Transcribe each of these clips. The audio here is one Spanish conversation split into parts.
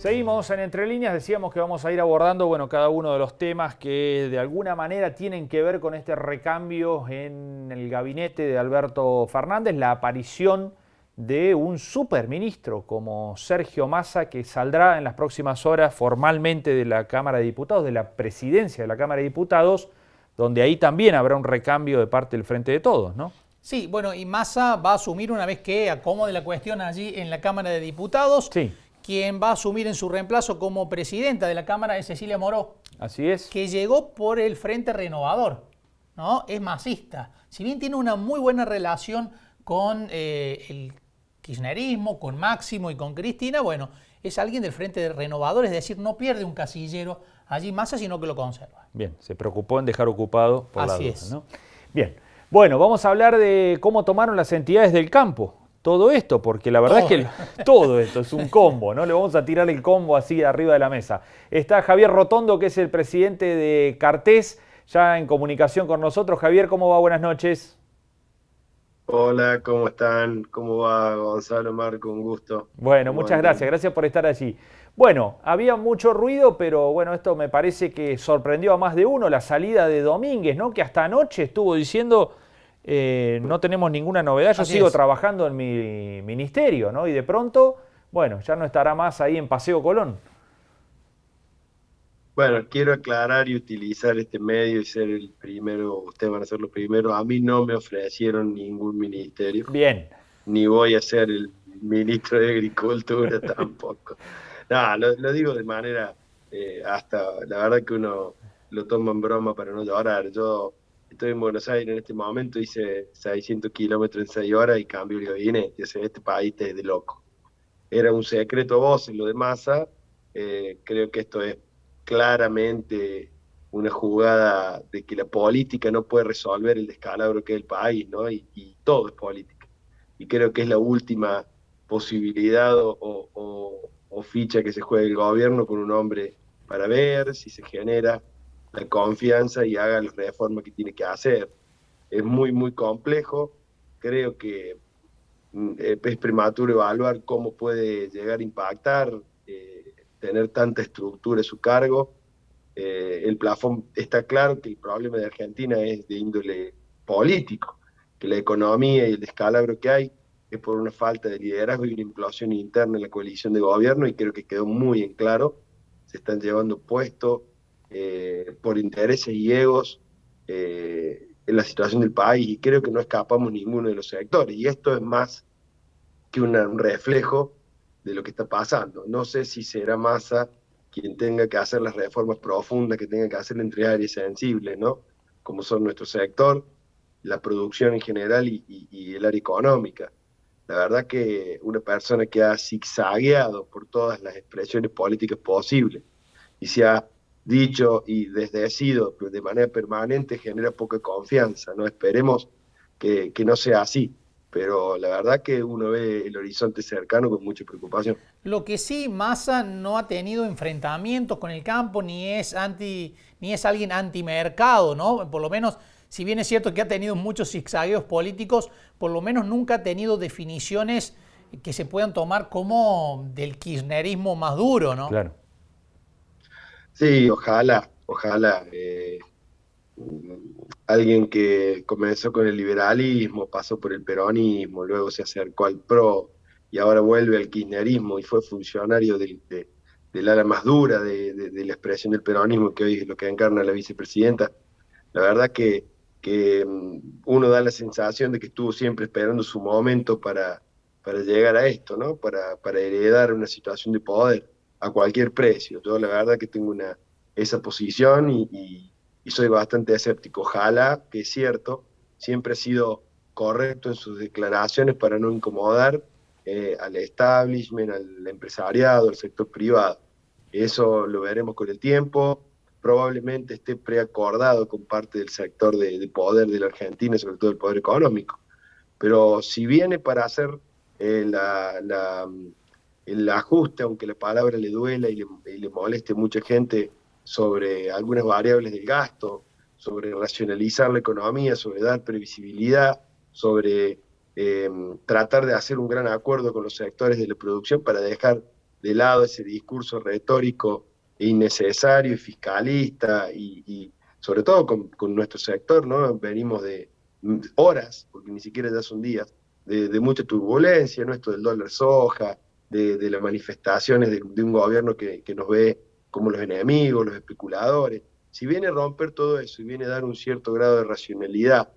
Seguimos en Entre Líneas, decíamos que vamos a ir abordando, bueno, cada uno de los temas que de alguna manera tienen que ver con este recambio en el gabinete de Alberto Fernández, la aparición de un superministro como Sergio Massa, que saldrá en las próximas horas formalmente de la Cámara de Diputados, de la presidencia de la Cámara de Diputados, donde ahí también habrá un recambio de parte del Frente de Todos, ¿no? Sí, bueno, y Massa va a asumir una vez que acomode la cuestión allí en la Cámara de Diputados. Sí. Quien va a asumir en su reemplazo como presidenta de la Cámara es Cecilia Moró. Así es. Que llegó por el Frente Renovador, ¿no? Es masista. Si bien tiene una muy buena relación con el kirchnerismo, con Máximo y con Cristina, bueno, es alguien del Frente Renovador, es decir, no pierde un casillero allí Massa, sino que lo conserva. Bien, se preocupó en dejar ocupado por la Así duda, es. ¿no? Bien, bueno, vamos a hablar de cómo tomaron las entidades del campo todo esto, porque la verdad es que todo esto es un combo, ¿no? Le vamos a tirar el combo así de arriba de la mesa. Está Javier Rotondo, que es el presidente de Cartés, ya en comunicación con nosotros. Javier, ¿cómo va? Buenas noches. Hola, ¿cómo están? ¿Cómo va Gonzalo, Marco? Un gusto. Bueno, ¿Cómo muchas andan? gracias por estar allí. Bueno, había mucho ruido, pero bueno, esto me parece que sorprendió a más de uno, la salida de Domínguez, ¿no? Que hasta anoche estuvo diciendo, no tenemos ninguna novedad, yo Así sigo es. trabajando en mi ministerio, ¿no? Y de pronto, bueno, ya no estará más ahí en Paseo Colón. Bueno, quiero aclarar y utilizar este medio y ser el primero, ustedes van a ser los primeros. A mí no me ofrecieron ningún ministerio, Bien, ni voy a ser el ministro de Agricultura tampoco. No, lo digo de manera, hasta, la verdad que uno lo toma en broma para no llorar. Yo estoy en Buenos Aires en este momento, hice 600 kilómetros en 6 horas y cambio el gabinete. O sea, este país es de loco. Era un secreto a voces lo de Massa. Creo que esto es claramente una jugada de que la política no puede resolver el descalabro que es el país, ¿no? Y todo es política. Y creo que es la última posibilidad o ficha que se juega el gobierno con un hombre para ver si se genera la confianza y haga las reformas que tiene que hacer. Es muy, muy complejo. Creo que es prematuro evaluar cómo puede llegar a impactar, tener tanta estructura a su cargo. El plafón, está claro que el problema de Argentina es de índole político, que la economía y el descalabro que hay es por una falta de liderazgo y una implosión interna en la coalición de gobierno, y creo que quedó muy en claro. Se están llevando puestos por intereses y egos en la situación del país, y creo que no escapamos ninguno de los sectores, y esto es más que un reflejo de lo que está pasando. No sé si será Massa quien tenga que hacer las reformas profundas que tenga que hacer entre áreas sensibles, ¿no? Como son nuestro sector, la producción en general y el área económica. La verdad que una persona que ha zigzagueado por todas las expresiones políticas posibles y se ha dicho y desdecido de manera permanente genera poca confianza, ¿no? Esperemos que no sea así, pero la verdad que uno ve el horizonte cercano con mucha preocupación. Lo que sí, Massa no ha tenido enfrentamientos con el campo, ni es alguien antimercado, ¿no? Por lo menos, si bien es cierto que ha tenido muchos zigzagueos políticos, por lo menos nunca ha tenido definiciones que se puedan tomar como del kirchnerismo más duro, ¿no? claro. Sí, ojalá, ojalá. Alguien que comenzó con el liberalismo, pasó por el peronismo, luego se acercó al PRO y ahora vuelve al kirchnerismo y fue funcionario del ala más dura de la expresión del peronismo, que hoy es lo que encarna la vicepresidenta. La verdad que uno da la sensación de que estuvo siempre esperando su momento para llegar a esto, ¿no? Para heredar una situación de poder a cualquier precio. Yo la verdad que tengo esa posición y soy bastante escéptico. Ojalá, que es cierto, siempre ha sido correcto en sus declaraciones para no incomodar al establishment, al empresariado, al sector privado. Eso lo veremos con el tiempo. Probablemente esté preacordado con parte del sector de poder de la Argentina, sobre todo el poder económico. Pero si viene para hacer eh, la, la, el ajuste, aunque la palabra le duela y le moleste a mucha gente, sobre algunas variables del gasto, sobre racionalizar la economía, sobre dar previsibilidad, sobre tratar de hacer un gran acuerdo con los sectores de la producción para dejar de lado ese discurso retórico innecesario y fiscalista y sobre todo con nuestro sector, ¿no? Venimos de horas, porque ni siquiera ya son días, de mucha turbulencia, ¿no? Esto del dólar soja, de las manifestaciones de un gobierno que nos ve como los enemigos, los especuladores. Si viene a romper todo eso y viene a dar un cierto grado de racionalidad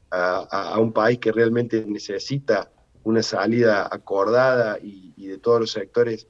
a un país que realmente necesita una salida acordada y de todos los sectores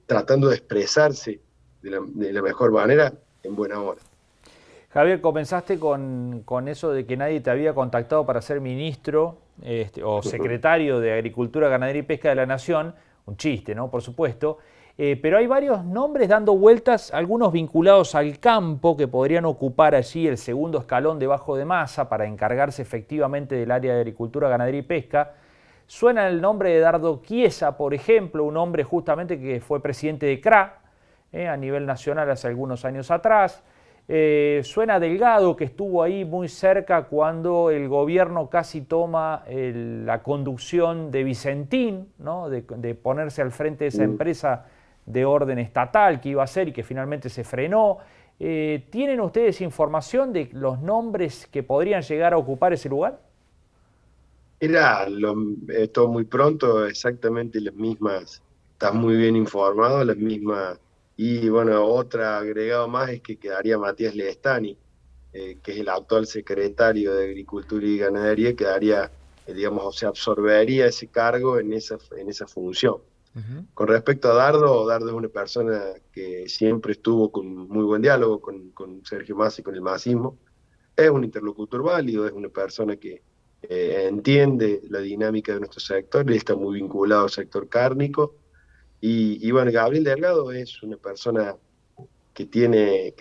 tratando de expresarse de la mejor manera, en buena hora. Javier, comenzaste con eso de que nadie te había contactado para ser ministro o secretario de Agricultura, Ganadería y Pesca de la Nación. Un chiste, ¿no? Por supuesto. Pero hay varios nombres dando vueltas, algunos vinculados al campo, que podrían ocupar allí el segundo escalón debajo de Massa para encargarse efectivamente del área de Agricultura, Ganadería y Pesca. Suena el nombre de Dardo Chiesa, por ejemplo, un hombre justamente que fue presidente de CRA a nivel nacional hace algunos años atrás. Suena Delgado, que estuvo ahí muy cerca cuando el gobierno casi toma la conducción de Vicentín, ¿no? de ponerse al frente de esa empresa de orden estatal que iba a ser y que finalmente se frenó. ¿Tienen ustedes información de los nombres que podrían llegar a ocupar ese lugar? Era todo muy pronto, exactamente las mismas, estás muy bien informado, las mismas. Y bueno, otra agregado más es que quedaría Matías Lestani, que es el actual secretario de Agricultura y Ganadería, quedaría, digamos, se absorbería ese cargo en esa función. Con respecto a Dardo, Dardo es una persona que siempre estuvo con muy buen diálogo con Sergio Massa y con el masismo. Es un interlocutor válido, es una persona que entiende la dinámica de nuestro sector, y está muy vinculado al sector cárnico. Y bueno, Gabriel Delgado es una persona que tiene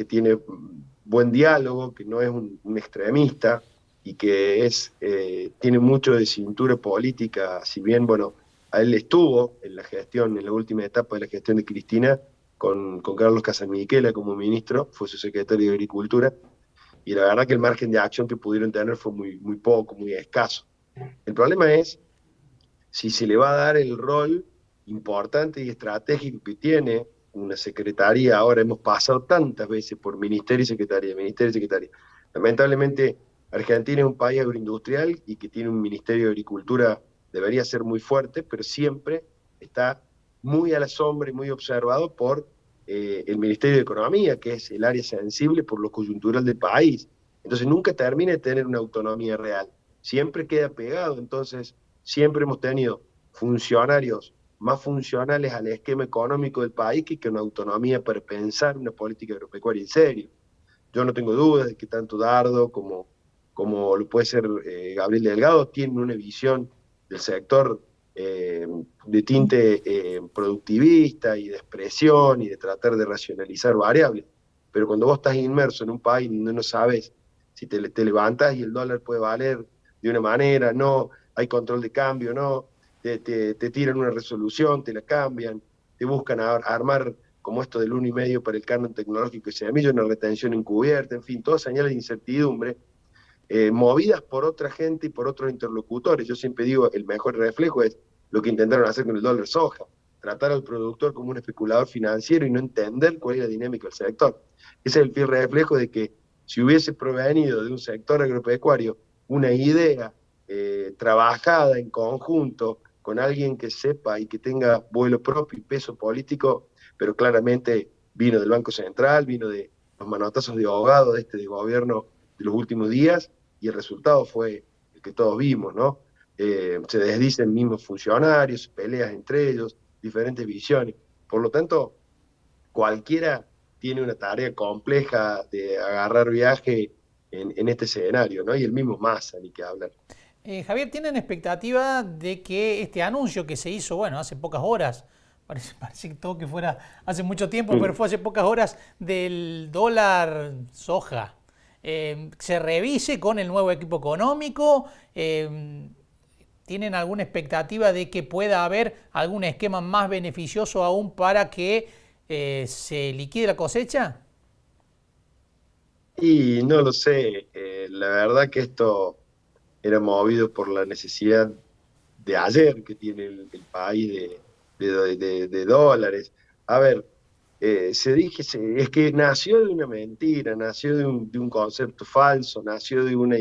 buen diálogo, que no es un extremista y que tiene mucho de cintura política, si bien, bueno, a él estuvo en la gestión, en la última etapa de la gestión de Cristina, con Carlos Casamiquela como ministro, fue su secretario de Agricultura, y la verdad que el margen de acción que pudieron tener fue muy poco, muy escaso. El problema es si se le va a dar el rol importante y estratégico que tiene una secretaría. Ahora hemos pasado tantas veces por ministerio y secretaría, ministerio y secretaría. Lamentablemente, Argentina es un país agroindustrial y que tiene un ministerio de agricultura, debería ser muy fuerte, pero siempre está muy a la sombra y muy observado por el Ministerio de Economía, que es el área sensible por lo coyuntural del país. Entonces nunca termina de tener una autonomía real, siempre queda pegado. Entonces siempre hemos tenido funcionarios más funcionales al esquema económico del país que una autonomía para pensar una política agropecuaria en serio. Yo no tengo dudas de que tanto Dardo como lo puede ser Gabriel Delgado tienen una visión del sector de tinte productivista y de expresión y de tratar de racionalizar variables. Pero cuando vos estás inmerso en un país donde no sabes si te levantas y el dólar puede valer de una manera, no, hay control de cambio, no, te tiran una resolución, te la cambian, te buscan armar como esto del 1,5 para el canon tecnológico y semilla, una retención encubierta, en fin, todas señales de incertidumbre, movidas por otra gente y por otros interlocutores. Yo siempre digo, el mejor reflejo es lo que intentaron hacer con el dólar soja, tratar al productor como un especulador financiero y no entender cuál es la dinámica del sector. Ese es el fiel reflejo de que si hubiese provenido de un sector agropecuario una idea trabajada en conjunto con alguien que sepa y que tenga vuelo propio y peso político, pero claramente vino del Banco Central, vino de los manotazos de ahogado de gobierno de los últimos días, y el resultado fue el que todos vimos, ¿no? Se desdicen mismos funcionarios, peleas entre ellos, diferentes visiones. Por lo tanto, cualquiera tiene una tarea compleja de agarrar viaje en este escenario, ¿no? Y el mismo Massa, ni que hablar. Javier, ¿tienen expectativa de que este anuncio que se hizo, bueno, hace pocas horas, parece que todo que fuera hace mucho tiempo, pero fue hace pocas horas, del dólar soja, se revise con el nuevo equipo económico? ¿Tienen alguna expectativa de que pueda haber algún esquema más beneficioso aún para que se liquide la cosecha? Y no lo sé, la verdad que esto era movido por la necesidad de ayer que tiene el país de dólares. A ver, es que nació de una mentira, nació de un concepto falso, nació de una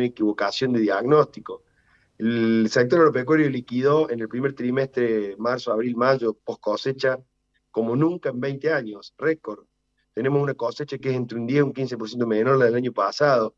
equivocación de diagnóstico. El sector agropecuario liquidó en el primer trimestre, marzo, abril, mayo, post cosecha, como nunca en 20 años, récord. Tenemos una cosecha que es entre un 10 y un 15% menor a la del año pasado.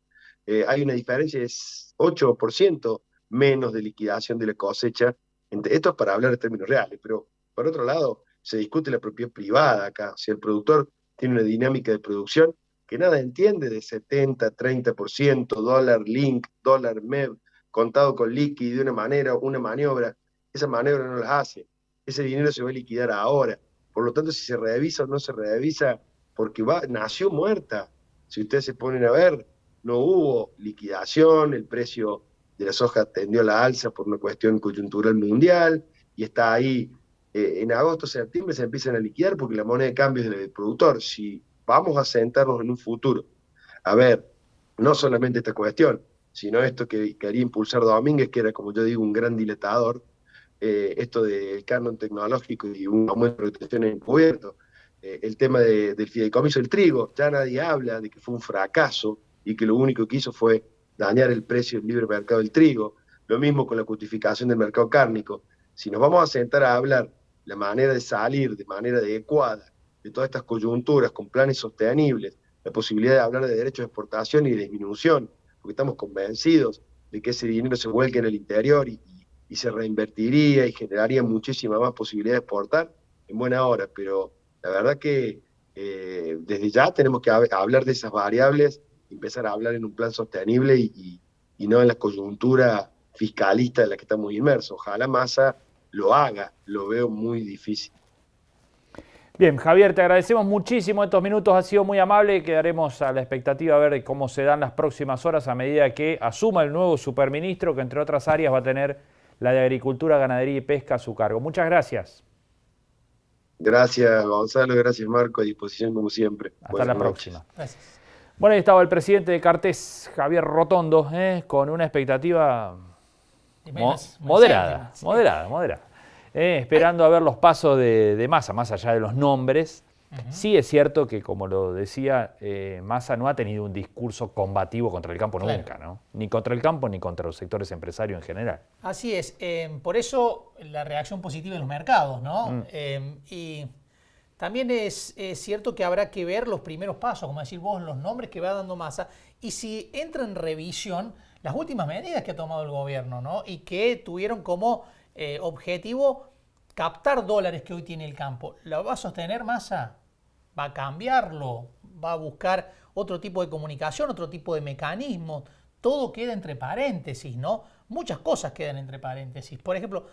Hay una diferencia de 8% menos de liquidación de la cosecha. Esto es para hablar de términos reales, pero por otro lado, se discute la propiedad privada acá. Si el productor tiene una dinámica de producción que nada entiende de 70, 30%, dólar link, dólar MEV, contado con liqui de una manera, una maniobra, esa maniobra no las hace. Ese dinero se va a liquidar ahora. Por lo tanto, si se revisa o no se revisa, porque nació muerta. Si ustedes se ponen a ver, no hubo liquidación, el precio de la soja tendió a la alza por una cuestión coyuntural mundial, y está ahí. En agosto, septiembre se empiezan a liquidar porque la moneda de cambio es del productor. Si vamos a sentarnos en un futuro, a ver, no solamente esta cuestión, sino esto que quería impulsar Domínguez, que era, como yo digo, un gran dilatador, esto del canon tecnológico y un aumento de protección encubierto, el tema del fideicomiso del trigo, ya nadie habla de que fue un fracaso y que lo único que hizo fue dañar el precio del libre mercado del trigo, lo mismo con la justificación del mercado cárnico. Si nos vamos a sentar a hablar la manera de salir de manera adecuada de todas estas coyunturas con planes sostenibles, la posibilidad de hablar de derechos de exportación y de disminución, porque estamos convencidos de que ese dinero se vuelque en el interior y se reinvertiría y generaría muchísima más posibilidad de exportar, en buena hora. Pero la verdad que desde ya tenemos que hablar de esas variables, empezar a hablar en un plan sostenible y no en la coyuntura fiscalista en la que estamos inmersos. Ojalá Massa lo haga, lo veo muy difícil. Bien, Javier, te agradecemos muchísimo estos minutos, ha sido muy amable, quedaremos a la expectativa a ver cómo se dan las próximas horas a medida que asuma el nuevo superministro, que entre otras áreas va a tener la de Agricultura, Ganadería y Pesca a su cargo. Muchas gracias. Gracias, Gonzalo, gracias, Marco, a disposición como siempre. Hasta la próxima. Gracias. Bueno, ahí estaba el presidente de Cartés, Javier Rotondo, con una expectativa moderada. Esperando a ver los pasos de Massa, más allá de los nombres. Sí es cierto que, como lo decía, Massa no ha tenido un discurso combativo contra el campo nunca, ¿no? Ni contra el campo ni contra los sectores empresarios en general. Así es. Por eso la reacción positiva en los mercados, ¿no? Y también es cierto que habrá que ver los primeros pasos, como decir vos, los nombres que va dando Massa, y si entra en revisión las últimas medidas que ha tomado el gobierno, ¿no? Y que tuvieron como objetivo captar dólares que hoy tiene el campo. ¿Lo va a sostener Massa? ¿Va a cambiarlo? ¿Va a buscar otro tipo de comunicación, otro tipo de mecanismo? Todo queda entre paréntesis, ¿no? Muchas cosas quedan entre paréntesis. Por ejemplo,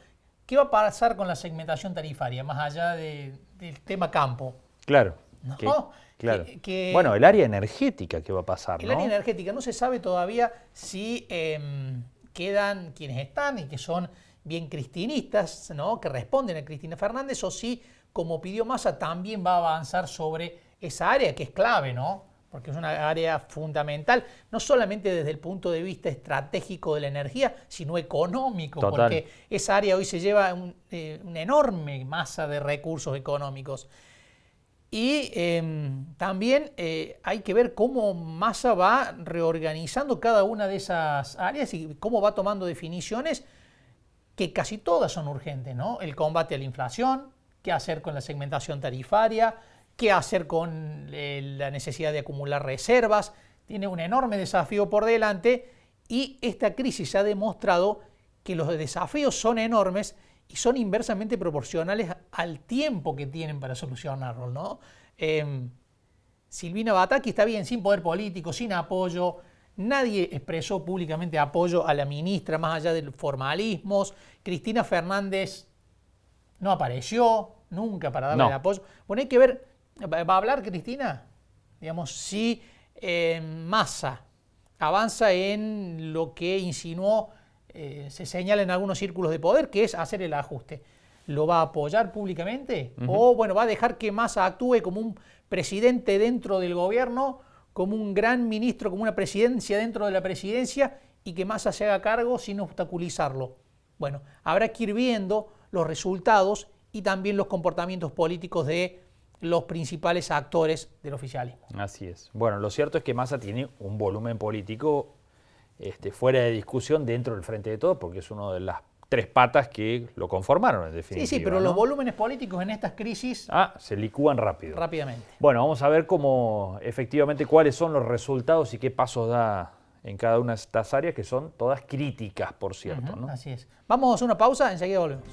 ¿qué va a pasar con la segmentación tarifaria, más allá del tema campo? Claro. ¿No? Claro. Bueno, el área energética, ¿qué va a pasar? El área energética no se sabe todavía si quedan quienes están y que son bien cristinistas, ¿no? Que responden a Cristina Fernández, o si, como pidió Massa, también va a avanzar sobre esa área que es clave, ¿no? Porque es una área fundamental, no solamente desde el punto de vista estratégico de la energía, sino económico. Total. Porque esa área hoy se lleva una enorme masa de recursos económicos. Y también hay que ver cómo Massa va reorganizando cada una de esas áreas y cómo va tomando definiciones que casi todas son urgentes, ¿no? El combate a la inflación, qué hacer con la segmentación tarifaria, qué hacer con la necesidad de acumular reservas. Tiene un enorme desafío por delante y esta crisis ha demostrado que los desafíos son enormes y son inversamente proporcionales al tiempo que tienen para solucionarlos, ¿no? Silvina Battaglia está bien, sin poder político, sin apoyo. Nadie expresó públicamente apoyo a la ministra, más allá de los formalismos. Cristina Fernández no apareció nunca para darle el apoyo. Bueno, hay que ver, ¿va a hablar Cristina? Digamos, si Massa avanza en lo que insinuó, se señala en algunos círculos de poder, que es hacer el ajuste. ¿Lo va a apoyar públicamente? O bueno, va a dejar que Massa actúe como un presidente dentro del gobierno, como un gran ministro, como una presidencia dentro de la presidencia, y que Massa se haga cargo sin obstaculizarlo. Bueno, habrá que ir viendo los resultados y también los comportamientos políticos de los principales actores del oficialismo. Así es. Bueno, lo cierto es que Massa tiene un volumen político fuera de discusión dentro del Frente de Todos, porque es una de las 3 patas que lo conformaron en definitiva. Sí, pero ¿no? los volúmenes políticos en estas crisis se licúan rápido. rápidamente. Bueno, vamos a ver cómo efectivamente cuáles son los resultados y qué pasos da en cada una de estas áreas, que son todas críticas, por cierto. ¿no? Así es. Vamos a una pausa, enseguida volvemos.